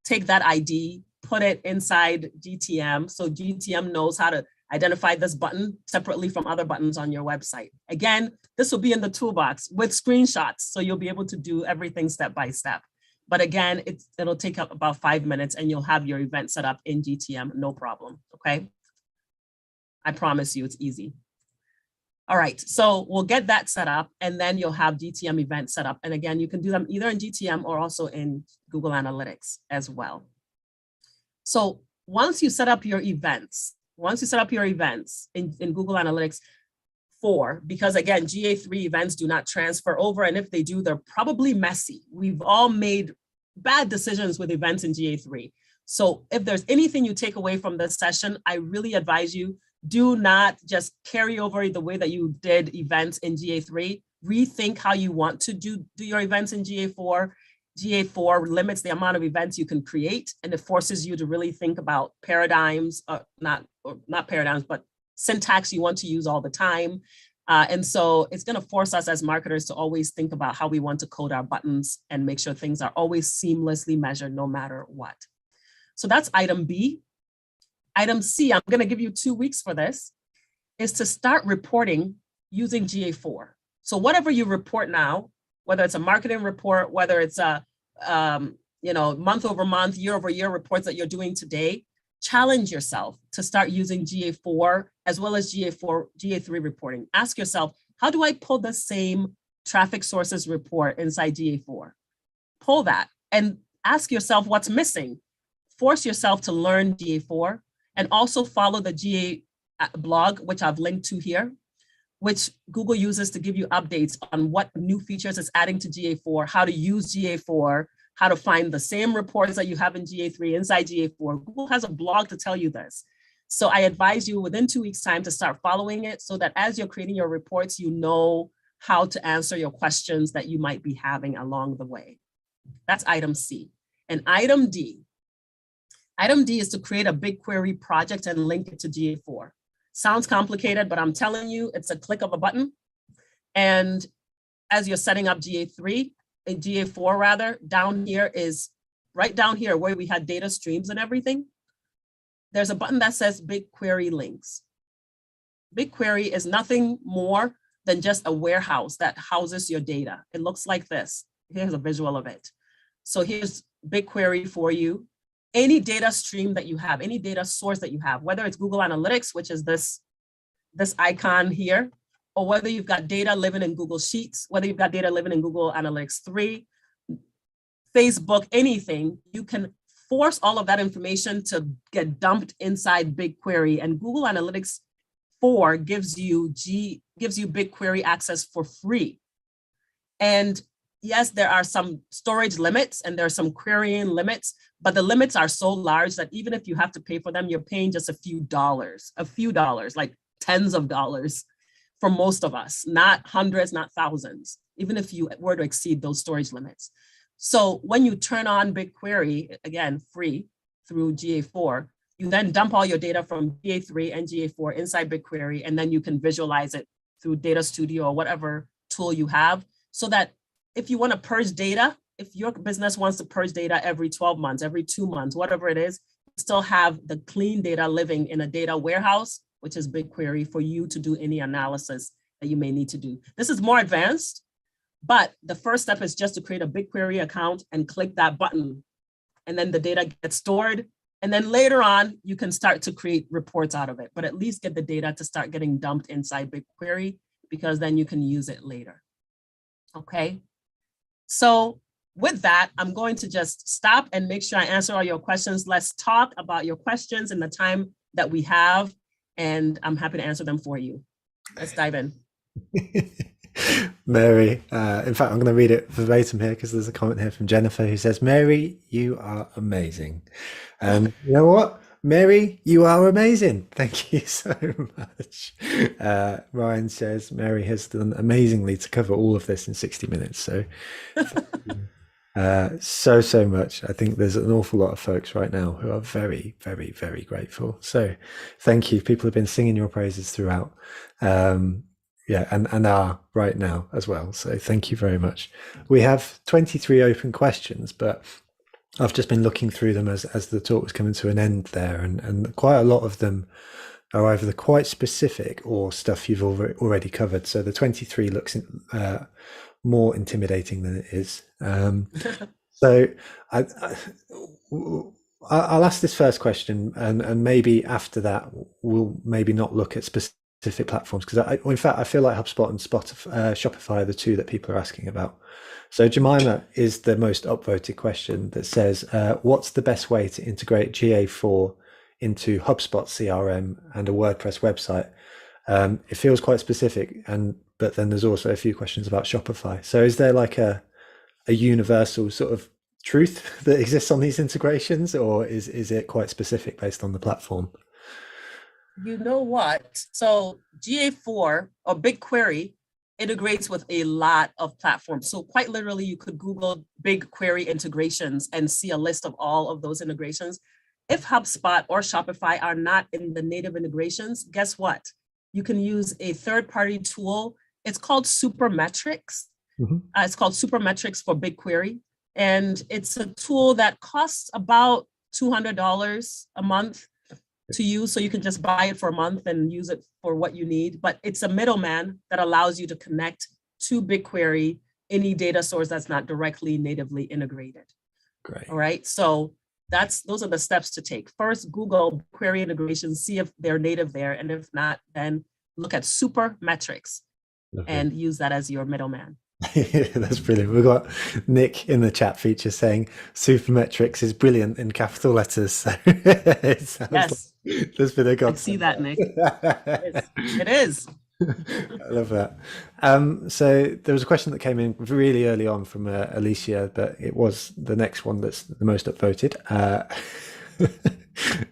take that ID, put it inside GTM. So GTM knows how to identify this button separately from other buttons on your website. Again, this will be in the toolbox with screenshots. So you'll be able to do everything step by step. But again, it'll take up about 5 minutes and you'll have your event set up in GTM, no problem, okay? I promise you it's easy. All right, so we'll get that set up and then you'll have GTM events set up. And again, you can do them either in GTM or also in Google Analytics as well. So once you set up your events, in Google Analytics 4, because again, GA3 events do not transfer over. And if they do, they're probably messy. We've all made bad decisions with events in GA3. So if there's anything you take away from this session, I really advise you, do not just carry over the way that you did events in GA3. Rethink how you want to do your events in GA4. GA4 limits the amount of events you can create, and it forces you to really think about paradigms, not paradigms, but syntax you want to use all the time. And so it's going to force us as marketers to always think about how we want to code our buttons and make sure things are always seamlessly measured no matter what. So that's item B. Item C, I'm going to give you 2 weeks for this, is to start reporting using GA4. So whatever you report now, whether it's a marketing report, whether it's a month over month, year over year reports that you're doing today, challenge yourself to start using GA4 as well as GA3 reporting. Ask yourself, how do I pull the same traffic sources report inside GA4? Pull that and ask yourself what's missing. Force yourself to learn GA4 and also follow the GA blog, which I've linked to here, which Google uses to give you updates on what new features it's adding to GA4, how to use GA4, how to find the same reports that you have in GA3 inside GA4. Google has a blog to tell you this. So I advise you within 2 weeks' time to start following it so that as you're creating your reports, you know how to answer your questions that you might be having along the way. That's item C. And item D. Item D is to create a BigQuery project and link it to GA4. Sounds complicated, but I'm telling you, it's a click of a button. And as you're setting up GA4 rather, down here is, right down here where we had data streams and everything, there's a button that says BigQuery links. BigQuery is nothing more than just a warehouse that houses your data. It looks like this. Here's a visual of it. So here's BigQuery for you. Any data stream that you have, any data source that you have, whether it's Google Analytics, which is this icon here, or whether you've got data living in Google Sheets, whether you've got data living in Google Analytics 3, Facebook, anything, you can force all of that information to get dumped inside BigQuery, and Google Analytics 4 gives you BigQuery access for free. And yes, there are some storage limits and there are some querying limits, but the limits are so large that even if you have to pay for them, you're paying just a few dollars, like tens of dollars for most of us, not hundreds, not thousands, even if you were to exceed those storage limits. So when you turn on BigQuery, again, free through GA4, you then dump all your data from GA3 and GA4 inside BigQuery, and then you can visualize it through Data Studio or whatever tool you have, so that if you want to purge data, if your business wants to purge data every 12 months, every 2 months, whatever it is, you still have the clean data living in a data warehouse, which is BigQuery, for you to do any analysis that you may need to do. This is more advanced, but the first step is just to create a BigQuery account and click that button. And then the data gets stored. And then later on, you can start to create reports out of it, but at least get the data to start getting dumped inside BigQuery, because then you can use it later. Okay. So with that, I'm going to just stop and make sure I answer all your questions. Let's talk about your questions in the time that we have, and I'm happy to answer them for you. Let's dive in. Mary, in fact, I'm going to read it verbatim here because there's a comment here from Jennifer who says, Mary, you are amazing. And you know what? Mary, you are amazing. Thank you so much. Ryan says, Mary has done amazingly to cover all of this in 60 minutes. So, so much. I think there's an awful lot of folks right now who are very, very, very grateful. So thank you. People have been singing your praises throughout. Yeah, and are right now as well. So thank you very much. We have 23 open questions, but I've just been looking through them as the talk was coming to an end there, and quite a lot of them are either quite specific or stuff you've already covered. So the 23 looks more intimidating than it is. So I'll ask this first question, and maybe after that we'll maybe not look at specific platforms, because in fact I feel like HubSpot and Shopify are the two that people are asking about. So Jemima is the most upvoted question that says, what's the best way to integrate GA4 into HubSpot CRM and a WordPress website? It feels quite specific, but then there's also a few questions about Shopify. So is there like a universal sort of truth that exists on these integrations, or is it quite specific based on the platform? You know what? So GA4 or BigQuery integrates with a lot of platforms. So quite literally, you could Google BigQuery integrations and see a list of all of those integrations. If HubSpot or Shopify are not in the native integrations, guess what? You can use a third-party tool. It's called Supermetrics. Mhm. It's called Supermetrics for BigQuery. And it's a tool that costs about $200 a month to use. So you can just buy it for a month and use it for what you need. But it's a middleman that allows you to connect to BigQuery, any data source that's not directly natively integrated. Great. All right. So those are the steps to take. First, Google query integration, see if they're native there. And if not, then look at Supermetrics and use that as your middleman. That's brilliant. We've got Nick in the chat feature saying Supermetrics is brilliant in capital letters. So it sounds Yes, like there's been a I see that, Nick. It is. I love that. So there was a question that came in really early on from Alicia, but it was the next one that's the most upvoted.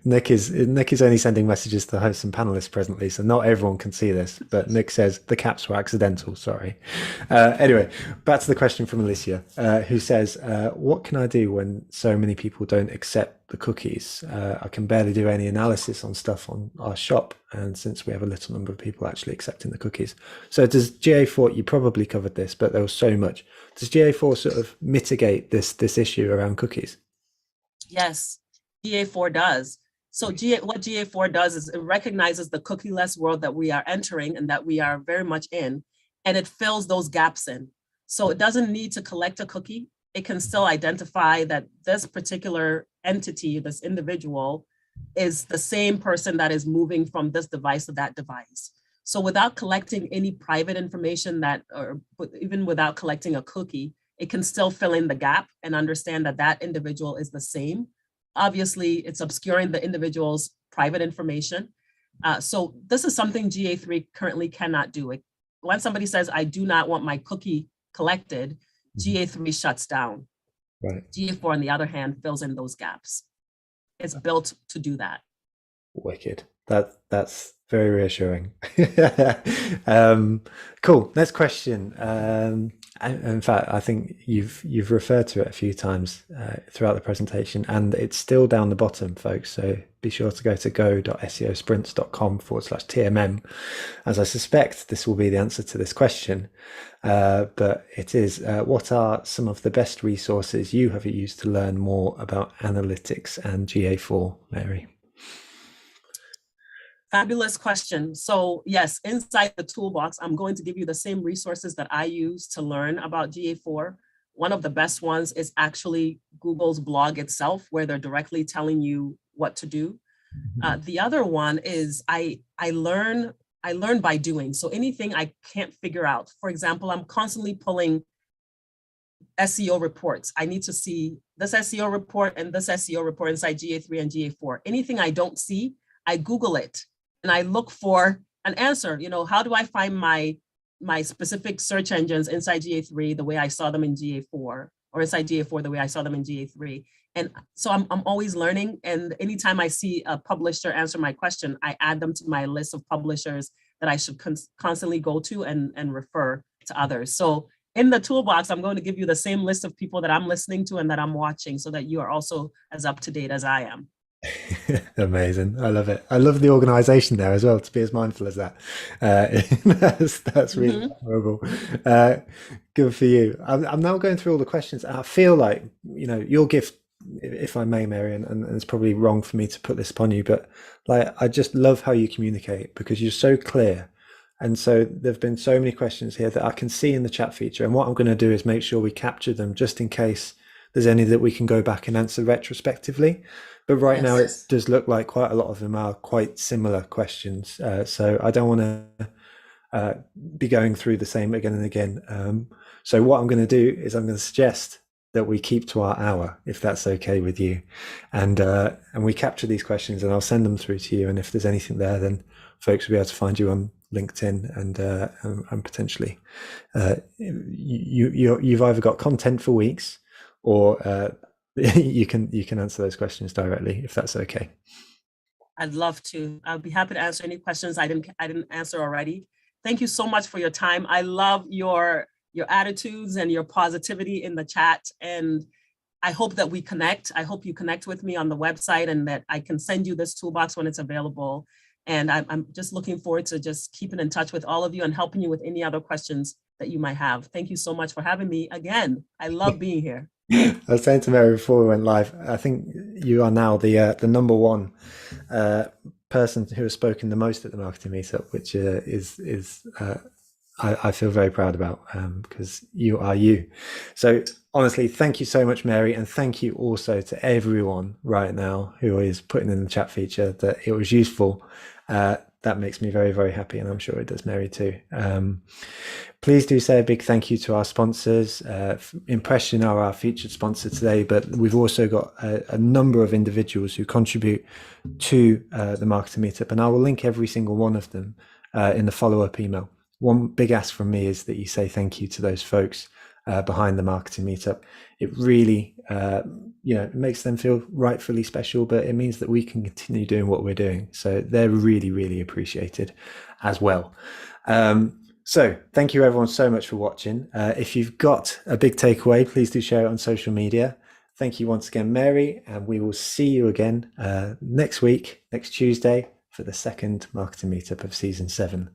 Nick is only sending messages to hosts and panelists presently, so not everyone can see this. But Nick says the caps were accidental. Sorry. Anyway, back to the question from Alicia, who says, "What can I do when so many people don't accept the cookies? I can barely do any analysis on stuff on our shop, and since we have a little number of people actually accepting the cookies, so does GA4? You probably covered this, but there was so much. Does GA4 sort of mitigate this issue around cookies?" Yes, GA4 does. So what GA4 does is it recognizes the cookieless world that we are entering and that we are very much in, and it fills those gaps in. So it doesn't need to collect a cookie. It can still identify that this particular entity, this individual, is the same person that is moving from this device to that device. So without collecting any private information or even without collecting a cookie, it can still fill in the gap and understand that that individual is the same. Obviously, it's obscuring the individual's private information. So this is something GA3 currently cannot do. When somebody says, I do not want my cookie collected, GA3 shuts down. Right. GA4, on the other hand, fills in those gaps. It's built to do that. Wicked. That's very reassuring. Cool. Next question. In fact, I think you've referred to it a few times throughout the presentation, and it's still down the bottom, folks. So be sure to go to go.seosprints.com/TMM, as I suspect this will be the answer to this question. But it is, what are some of the best resources you have used to learn more about analytics and GA4, Mary? Fabulous question. So yes, inside the toolbox, I'm going to give you the same resources that I use to learn about GA4. One of the best ones is actually Google's blog itself, where they're directly telling you what to do. The other one is I learn by doing. So anything I can't figure out, for example, I'm constantly pulling SEO reports. I need to see this SEO report and this SEO report inside GA3 and GA4. Anything I don't see, I Google it. And I look for an answer. How do I find my specific search engines inside GA3 the way I saw them in GA4, or inside GA4 the way I saw them in GA3? And so I'm always learning. And anytime I see a publisher answer my question, I add them to my list of publishers that I should constantly go to and refer to others. So in the toolbox, I'm going to give you the same list of people that I'm listening to and that I'm watching, so that you are also as up to date as I am. Amazing. I love it. I love the organization there as well, to be as mindful as that. That's really admirable. Good for you. I'm now going through all the questions. I feel like, your gift, if I may, Mary, and it's probably wrong for me to put this upon you, but I just love how you communicate, because you're so clear. And so there've been so many questions here that I can see in the chat feature. And what I'm going to do is make sure we capture them, just in case there's any that we can go back and answer retrospectively. But right now, it does look like quite a lot of them are quite similar questions. So I don't want to be going through the same again and again. So what I'm going to do is I'm going to suggest that we keep to our hour, if that's okay with you. And we capture these questions, and I'll send them through to you. And if there's anything there, then folks will be able to find you on LinkedIn and potentially you've either got content for weeks, or you can answer those questions directly, if that's okay. I'd love to. I'd be happy to answer any questions I didn't answer already. Thank you so much for your time. I love your attitudes and your positivity in the chat. And I hope that we connect. I hope you connect with me on the website and that I can send you this toolbox when it's available. And I'm just looking forward to just keeping in touch with all of you and helping you with any other questions that you might have. Thank you so much for having me again. I love being here. I was saying to Mary before we went live, I think you are now the number one person who has spoken the most at the marketing meetup, which I feel very proud about because you are you. So honestly, thank you so much, Mary, and thank you also to everyone right now who is putting in the chat feature that it was useful. That makes me very, very happy, and I'm sure it does Mary too. Please do say a big thank you to our sponsors. Impression are our featured sponsor today, but we've also got a number of individuals who contribute to the marketing meetup, and I will link every single one of them in the follow-up email. One big ask from me is that you say thank you to those folks behind the marketing meetup. It really, it makes them feel rightfully special, but it means that we can continue doing what we're doing. So they're really, really appreciated as well. So thank you everyone so much for watching. If you've got a big takeaway, please do share it on social media. Thank you once again, Mary, and we will see you again next week, next Tuesday, for the second marketing meetup of season 7.